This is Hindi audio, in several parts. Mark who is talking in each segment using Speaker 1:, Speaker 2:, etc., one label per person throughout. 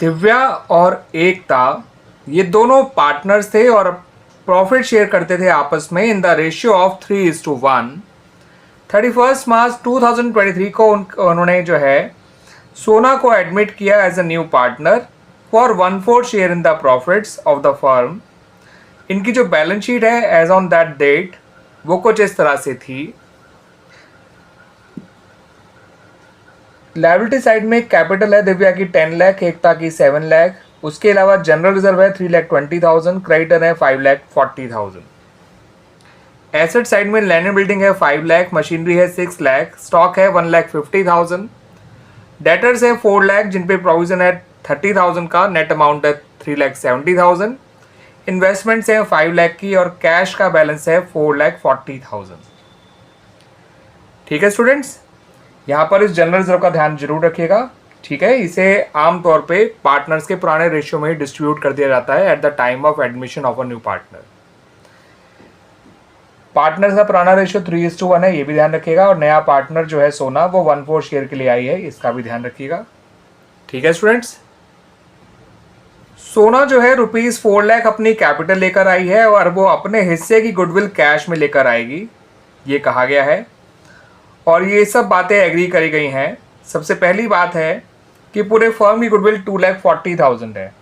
Speaker 1: दिव्या और एकता ये दोनों पार्टनर्स थे और प्रॉफिट शेयर करते थे आपस में इन द रेशियो ऑफ 3:1। 31 मार्च 2023 को उन्होंने जो है सोना को एडमिट किया as a new partner for 1/4 share in the profits of the firm. इनकी जो बैलेंस शीट है एज ऑन दैट डेट वो कुछ इस तरह से थी। लायबिलिटी साइड में कैपिटल है दिव्या की 10 लाख, एकता की 7 लाख, उसके अलावा जनरल रिजर्व है 3,20,000, क्रेडिटर है 5,40,000। एसेट साइड में लैंड एंड बिल्डिंग है 5 लाख, मशीनरी है 6 लाख, स्टॉक है 1,50,000, डेटर्स है 4 लाख जिन पे प्रोविजन है 30,000 का, नेट अमाउंट है 3,70,000, इन्वेस्टमेंट्स है 5 लाख की और कैश का बैलेंस है 4,40,000। ठीक है स्टूडेंट्स, यहाँ पर इस जनरल रिजर्व का ध्यान जरूर रखिएगा। ठीक है, इसे आमतौर पे पार्टनर्स के पुराने रेशियो में ही डिस्ट्रीब्यूट कर दिया जाता है at the time of admission of a new partner. Partners का पुराना रेशियो 3:1 है, ये भी ध्यान रखिएगा। और नया पार्टनर जो है सोना वो 1/4 शेयर के लिए आई है, इसका भी ध्यान रखिएगा। ठीक है स्टूडेंट्स, सोना जो है ₹4 लाख अपनी कैपिटल लेकर आई है और वो अपने हिस्से की गुडविल कैश में लेकर आएगी, ये कहा गया है। और ये सब बातें एग्री करी गई हैं। सबसे पहली बात है कि पूरे फर्म की गुडविल 2,40,000 है,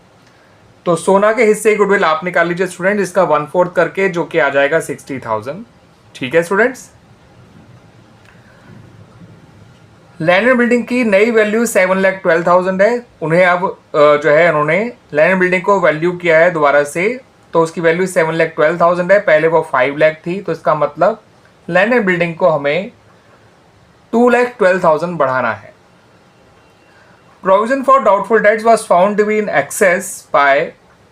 Speaker 1: तो सोना के हिस्से की गुडविल आप निकाल लीजिए स्टूडेंट, इसका 1/4 करके, जो कि आ जाएगा 60,000। ठीक है स्टूडेंट्स, लैंड एंड बिल्डिंग की नई वैल्यू 7,12,000 है। उन्हें अब जो है उन्होंने लैंड एंड बिल्डिंग को वैल्यू किया है दोबारा से, तो उसकी वैल्यू 7,12,000 है, पहले वो 5 लाख थी, तो इसका मतलब लैंड एंड बिल्डिंग को हमें 2,12,000 बढ़ाना है। Provision for doubtful debts was found to be in excess by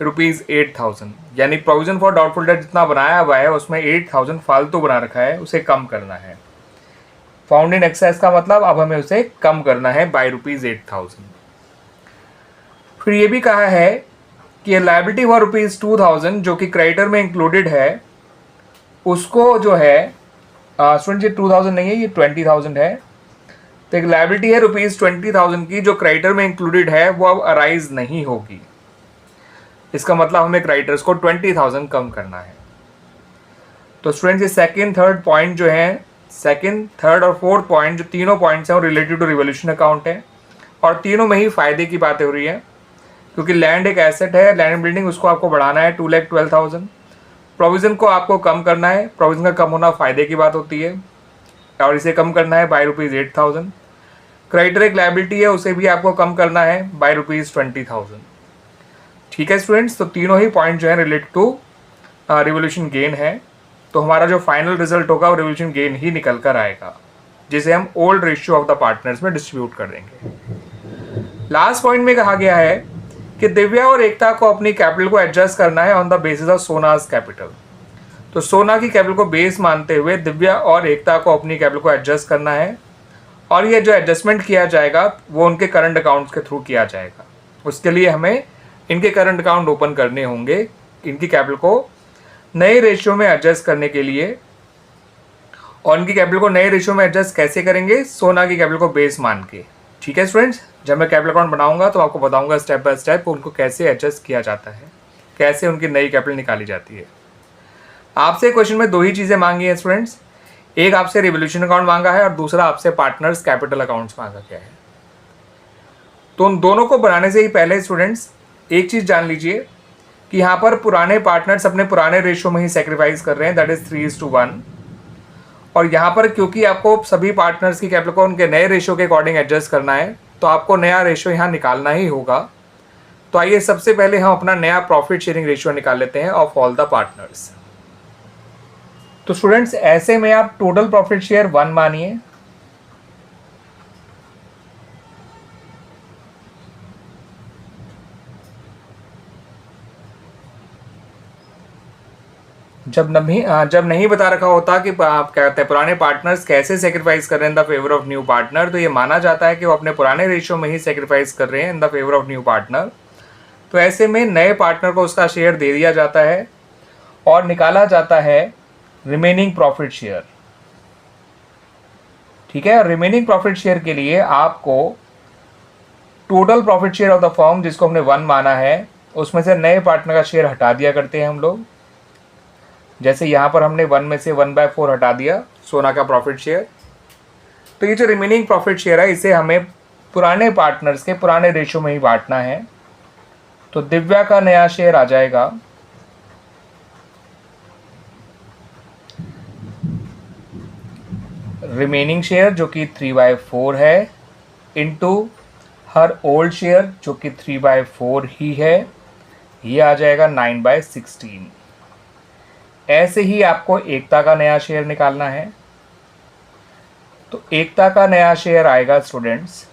Speaker 1: ₹8,000, यानी प्रोविजन फॉर डाउटफुल डेट जितना बनाया हुआ है उसमें 8,000 फालतू बना रखा है, उसे कम करना है। फाउंड इन एक्सेस का मतलब अब हमें उसे कम करना है बाय ₹8,000। फिर ये भी कहा है कि लायबिलिटी फॉर ₹2,000 जो कि क्रेडिटर में इंक्लूडेड है, उसको जो है स्टूडेंट ये 2,000 नहीं है, ये 20,000 है। तो एक लायबिलिटी है ₹20,000 की जो क्रेडिटर में इंक्लूडेड है, वो अब अराइज नहीं होगी। इसका मतलब हमें क्रेडिटर्स को 20,000 कम करना है। तो स्टूडेंट्स ये सेकंड थर्ड पॉइंट जो है, सेकंड थर्ड और फोर्थ पॉइंट जो तीनों पॉइंट्स हैं वो रिलेटेड टू रिवोल्यूशन अकाउंट है और तीनों में ही फायदे की बातें हो रही है, क्योंकि लैंड एक एसेट है, लैंड बिल्डिंग, उसको आपको बढ़ाना है 2,12,000, प्रोविजन को आपको कम करना है, प्रोविजन का कम होना फायदे की बात होती है और इसे कम करना है बाय ₹8,000। क्रेडिटर एक लायबिलिटी है, उसे भी आपको कम करना है बाय ₹20,000। ठीक है स्टूडेंट्स, तो तीनों ही पॉइंट जो है रिलेटेड टू रिवोल्यूशन गेन है। तो हमारा जो फाइनल रिजल्ट होगा वो रिवोल्यूशन गेन ही निकल कर आएगा, जिसे हम old ratio of the partners में डिस्ट्रीब्यूट कर देंगे। लास्ट पॉइंट में कहा गया है कि दिव्या और एकता को अपनी कैपिटल को एडजस्ट करना है on the basis of Sona's capital. तो सोना की कैपिटल को बेस मानते हुए दिव्या और एकता को अपनी कैपिटल को एडजस्ट करना है और ये जो एडजस्टमेंट किया जाएगा वो उनके करंट अकाउंट्स के थ्रू किया जाएगा। उसके लिए हमें इनके करंट अकाउंट ओपन करने होंगे इनकी कैपिटल को नए रेशियो में एडजस्ट करने के लिए। और इनकी कैपिटल को नए रेशियो में एडजस्ट कैसे करेंगे? सोना की कैपिटल को बेस मान के। ठीक है स्टूडेंट्स, जब मैं कैपिटल अकाउंट बनाऊंगा तो आपको बताऊंगा स्टेप बाय स्टेप उनको कैसे एडजस्ट किया जाता है, कैसे उनकी नई कैपिटल निकाली जाती है। आपसे क्वेश्चन में दो ही चीज़ें मांगी हैं स्टूडेंट्स, एक आपसे रिवोल्यूशन अकाउंट मांगा है और दूसरा आपसे पार्टनर्स कैपिटल अकाउंट्स मांगा गया है। तो उन दोनों को बनाने से ही पहले स्टूडेंट्स एक चीज़ जान लीजिए कि यहाँ पर पुराने पार्टनर्स अपने पुराने रेशियो में ही सेक्रीफाइस कर रहे हैं, दैट इज 3:1। और यहाँ पर क्योंकि आपको सभी पार्टनर्स की कैपिटल को उनके नए रेशियो के अकॉर्डिंग एडजस्ट करना है, तो आपको नया रेशियो यहाँ निकालना ही होगा। तो आइए सबसे पहले हम अपना नया प्रॉफिट शेयरिंग रेशियो निकाल लेते हैं ऑफ ऑल द पार्टनर्स। तो स्टूडेंट्स ऐसे में आप टोटल प्रॉफिट शेयर 1 मानिए, जब नहीं बता रखा होता कि आप कहते हैं पुराने पार्टनर्स कैसे सेक्रीफाइस कर रहे हैं in the favour of new partner, तो ये माना जाता है कि वो अपने पुराने रेशियो में ही सेक्रीफाइस कर रहे हैं in the favour of new partner. तो ऐसे में नए पार्टनर को उसका शेयर दे दिया जाता है और निकाला जाता है रिमेनिंग प्रॉफिट शेयर। ठीक है, रिमेनिंग प्रॉफिट शेयर के लिए आपको total profit share of the firm जिसको हमने 1 माना है, उसमें से नए पार्टनर का शेयर हटा दिया करते हैं हम लोग। जैसे यहाँ पर हमने 1 में से 1/4 हटा दिया सोना का प्रॉफिट शेयर। तो ये जो रिमेनिंग प्रॉफिट शेयर है इसे हमें पुराने पार्टनर्स के पुराने रेशो में ही बांटना है। तो दिव्या का नया शेयर आ जाएगा रिमेनिंग शेयर जो कि 3/4 है, इनटू हर ओल्ड शेयर जो कि 3/4 ही है, ये आ जाएगा 9/16। ऐसे ही आपको एकता का नया शेयर निकालना है। तो एकता का नया शेयर आएगा students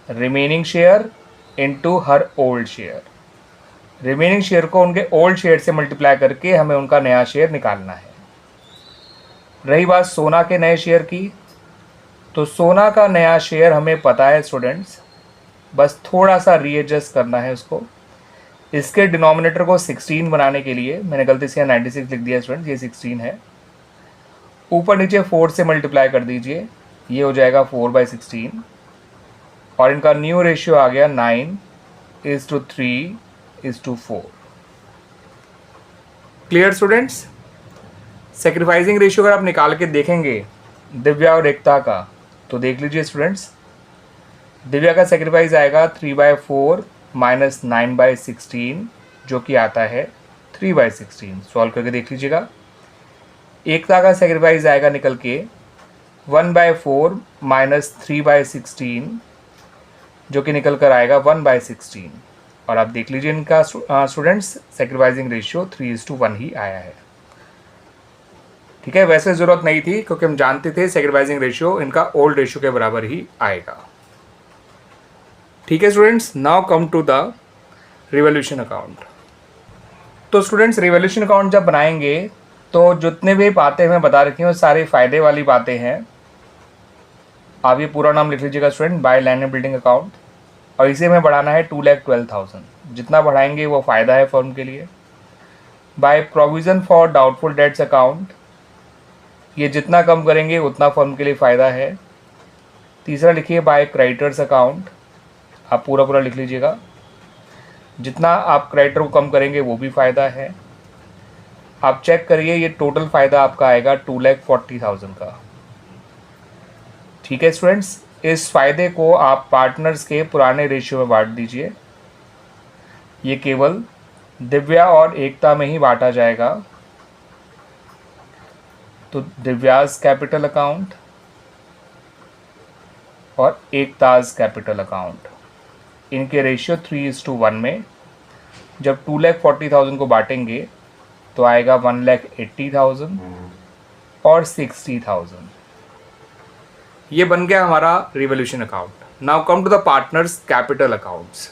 Speaker 1: remaining share into her old share. Remaining share को उनके ओल्ड शेयर से मल्टीप्लाई करके हमें उनका नया शेयर निकालना है। रही बात सोना के नए शेयर की, तो सोना का नया शेयर हमें पता है स्टूडेंट्स, बस थोड़ा सा रीएडजस्ट करना है उसको। इसके डिनोमिनेटर को 16 बनाने के लिए मैंने गलती से 96 लिख दिया स्टूडेंट्स, ये 16 है। ऊपर नीचे 4 से मल्टीप्लाई कर दीजिए, ये हो जाएगा 4/16 और इनका न्यू रेशियो आ गया 9:3:4। Clear students? सैक्रिफाइसिंग रेशियो अगर आप निकाल के देखेंगे दिव्या और एकता का, तो देख लीजिए स्टूडेंट्स, दिव्या का सैक्रिफाइस आएगा 3/4 माइनस 9/16 जो कि आता है 3/16। सॉल्व करके देख लीजिएगा। एकता का सैक्रिफाइस आएगा निकल के 1/4 माइनस 3/16 जो कि निकल कर आएगा 1/16। और आप देख लीजिए इनका स्टूडेंट्स सैक्रिफाइसिंग रेशियो 3:1 ही आया है। ठीक है, वैसे ज़रूरत नहीं थी क्योंकि हम जानते थे सैक्रिफाइसिंग रेशियो इनका ओल्ड रेशियो के बराबर ही आएगा। ठीक है students, now come to the revaluation account. तो स्टूडेंट्स रिवॉल्यूशन अकाउंट जब बनाएंगे तो जितने भी बातें मैं बता रखी हैं वो सारी फ़ायदे वाली बातें हैं। आप ये पूरा नाम लिख लीजिएगा student, by land and building account, और इसे हमें बढ़ाना है 2,12,000। जितना बढ़ाएंगे वो फ़ायदा है फर्म के लिए। By provision for doubtful debts account, ये जितना कम करेंगे उतना फर्म के लिए फ़ायदा है। तीसरा लिखिए बाय क्रेडिटर्स अकाउंट, आप पूरा पूरा लिख लीजिएगा, जितना आप क्रेडिटर को कम करेंगे वो भी फ़ायदा है। आप चेक करिए ये टोटल फ़ायदा आपका आएगा 2,40,000 का। ठीक है स्टूडेंट्स, इस फ़ायदे को आप पार्टनर्स के पुराने रेशियो में बांट दीजिए। ये केवल दिव्या और एकता में ही बांटा जाएगा। तो दिव्याज कैपिटल अकाउंट और एकताज कैपिटल अकाउंट, इनके रेशियो 3:1 में जब 2,40,000 को बांटेंगे तो आएगा 1,80,000 और 60,000। ये बन गया हमारा revaluation account. Now come to the partners capital accounts.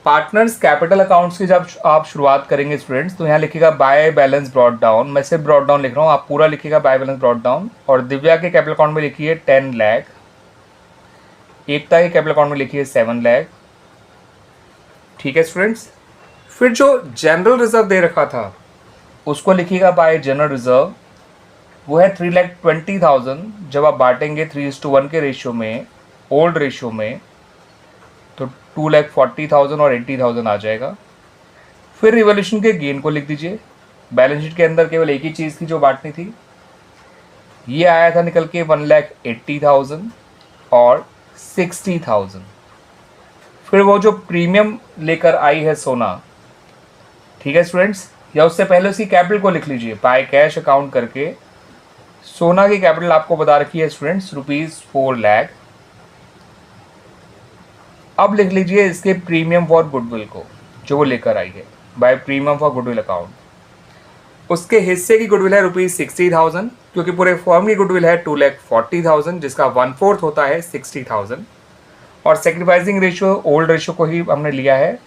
Speaker 1: Partners capital accounts की जब आप शुरुआत करेंगे स्टूडेंट्स, तो यहाँ लिखिएगा बाय बैलेंस ब्रॉट डाउन। मैं सिर्फ ब्रॉट डाउन लिख रहा हूँ, आप पूरा लिखिएगा बाय बैलेंस ब्रॉट डाउन। और दिव्या के कैपिटल अकाउंट में लिखिए 10 लाख, एकता के कैपिटल अकाउंट में लिखिए 7 लाख। ठीक है स्टूडेंट्स, फिर जो जनरल रिजर्व दे रखा था उसको लिखिएगा बाय जनरल रिजर्व, वो है 3,20,000। जब आप बांटेंगे 3:1 के रेशियो में, ओल्ड रेशियो में, तो 2,40,000 और 80,000 आ जाएगा। फिर रिवॉल्यूशन के गेन को लिख दीजिए। बैलेंस शीट के अंदर केवल एक ही चीज़ थी जो बांटनी थी, ये आया था निकल के 1,80,000 और 60,000। फिर वो जो प्रीमियम लेकर आई है सोना, ठीक है स्टूडेंट्स, या उससे पहले उसकी कैपिटल को लिख लीजिए बाय कैश अकाउंट करके। सोना की कैपिटल आपको बता रखी है स्टूडेंट्स ₹4 लाख। अब लिख लीजिए इसके प्रीमियम फॉर गुडविल को जो वो लेकर आई है by premium for goodwill account. उसके हिस्से की गुडविल है ₹60,000, क्योंकि पूरे फर्म की गुडविल है 2,40,000 जिसका 1/4 होता है 60,000। और सैक्रिफाइसिंग रेशियो ओल्ड रेशियो को ही हमने लिया है,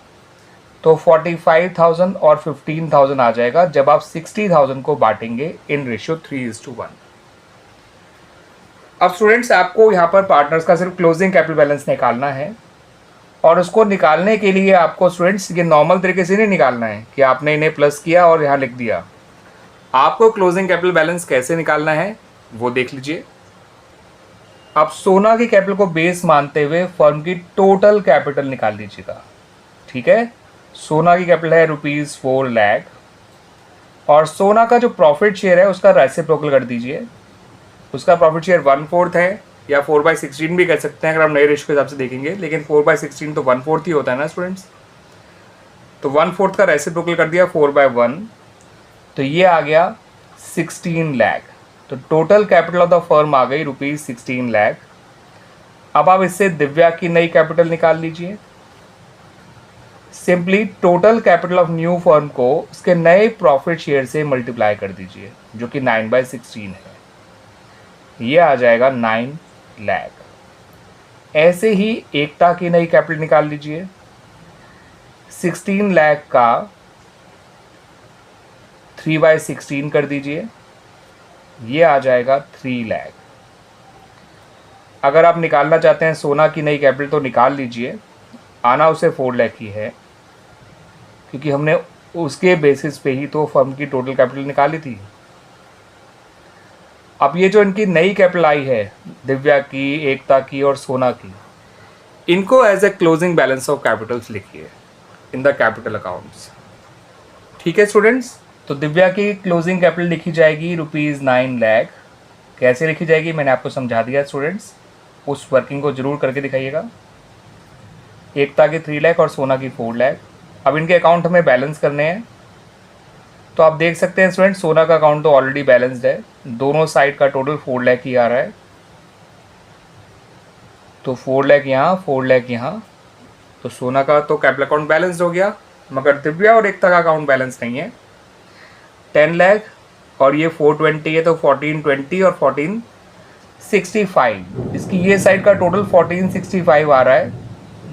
Speaker 1: तो 45,000 और 15,000 आ जाएगा जब आप 60,000 को बांटेंगे इन रेशियो 3:1। अब स्टूडेंट्स आपको यहाँ पर पार्टनर्स का सिर्फ क्लोजिंग कैपिटल बैलेंस निकालना है, और उसको निकालने के लिए आपको स्टूडेंट्स ये नॉर्मल तरीके से नहीं निकालना है कि आपने इन्हें प्लस किया और यहाँ लिख दिया। आपको क्लोजिंग कैपिटल बैलेंस कैसे निकालना है वो देख लीजिए। अब सोना की कैपिटल को बेस मानते हुए फर्म की टोटल कैपिटल निकाल लीजिएगा। ठीक है, सोना की कैपिटल है ₹4 लाख और सोना का जो प्रॉफिट शेयर है उसका रेसिप्रोकल कर दीजिए। उसका प्रॉफिट शेयर 1/4 है या 4/16 भी कर सकते हैं अगर हम नए रेशियो के हिसाब से देखेंगे, लेकिन 4/16 तो 1/4 ही होता है ना स्टूडेंट्स। तो 1/4 का रेसिप्रोकल कर दिया 4/1, तो ये आ गया 16 लाख। तो total capital of the firm आ गई ₹16 लाख। अब आप इससे दिव्या की नई कैपिटल निकाल लीजिए। Simply total capital of new firm को उसके नए प्रॉफिट शेयर से मल्टीप्लाई कर दीजिए जो कि 9/16 है, ये आ जाएगा 9 लाख। ऐसे ही एकता की नई कैपिटल निकाल लीजिए। 16 लाख का 3/16 कर दीजिए, ये आ जाएगा 3 लाख। अगर आप निकालना चाहते हैं सोना की नई कैपिटल तो निकाल लीजिए, आना उसे 4 लाख ही है क्योंकि हमने उसके बेसिस पे ही तो फर्म की टोटल कैपिटल निकाली थी। अब ये जो इनकी नई कैपिटल आई है दिव्या की, एकता की और सोना की, इनको as a closing balance of capitals लिखिए इन द कैपिटल अकाउंट्स। ठीक है स्टूडेंट्स, तो दिव्या की क्लोजिंग कैपिटल लिखी जाएगी ₹9 लाख। कैसे लिखी जाएगी मैंने आपको समझा दिया स्टूडेंट्स, उस वर्किंग को जरूर करके दिखाइएगा। एकता की 3 लाख और सोना की 4 लाख। अब इनके अकाउंट हमें बैलेंस करने हैं, तो आप देख सकते हैं स्टूडेंट सोना का अकाउंट तो ऑलरेडी बैलेंस्ड है, दोनों साइड का टोटल 4 लाख ही आ रहा है। तो 4 लाख यहाँ, 4 लाख यहाँ, तो सोना का तो कैपिटल अकाउंट बैलेंस्ड हो गया, मगर दिव्या और एकता का अकाउंट बैलेंस नहीं है। 10 लाख और ये 420 है तो 1420 और 1465, इसकी ये साइड का टोटल 1465 आ रहा है,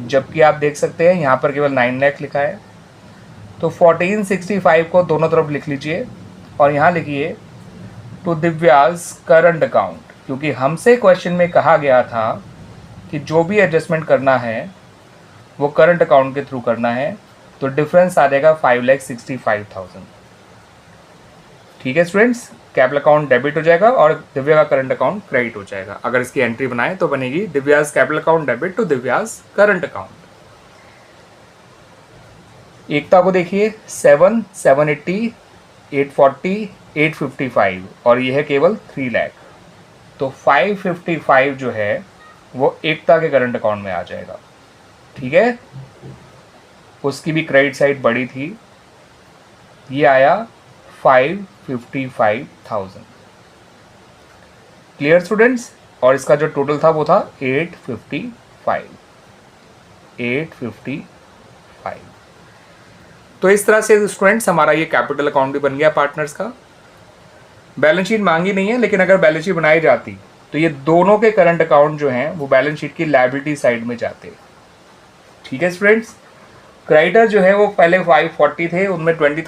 Speaker 1: जबकि आप देख सकते हैं यहाँ पर केवल 9 लाख लिखा है। तो 1465 को दोनों तरफ लिख लीजिए और यहाँ लिखिए टू दिव्याज करंट अकाउंट, क्योंकि हमसे क्वेश्चन में कहा गया था कि जो भी एडजस्टमेंट करना है वो करंट अकाउंट के थ्रू करना है, तो डिफरेंस आ जाएगा 5,65,000। ठीक है स्टूडेंट्स, कैपिटल अकाउंट डेबिट हो जाएगा और दिव्या का करंट अकाउंट क्रेडिट हो जाएगा। अगर इसकी एंट्री बनाए तो बनेगी Divya's capital account debit to Divya's current account. Ekta को देखिए 7, 780, 840, 855 और ये है केवल 3 लाख। तो 555 जो है वो एकता के करंट अकाउंट में आ जाएगा। ठीक है, उसकी भी क्रेडिट साइड बड़ी थी, ये आया 555,000। क्लियर स्टूडेंट्स, और इसका जो टोटल था वो था 855। तो इस तरह से स्टूडेंट्स हमारा ये कैपिटल अकाउंट भी बन गया पार्टनर्स का। बैलेंस शीट मांगी नहीं है, लेकिन अगर बैलेंस शीट बनाई जाती तो ये दोनों के करंट अकाउंट जो हैं वो बैलेंस शीट की लायबिलिटी साइड में जाते। ठीक है स्टूडेंट्स, क्रेडिटर जो है वो पहले 540 थे, उनमें 20,000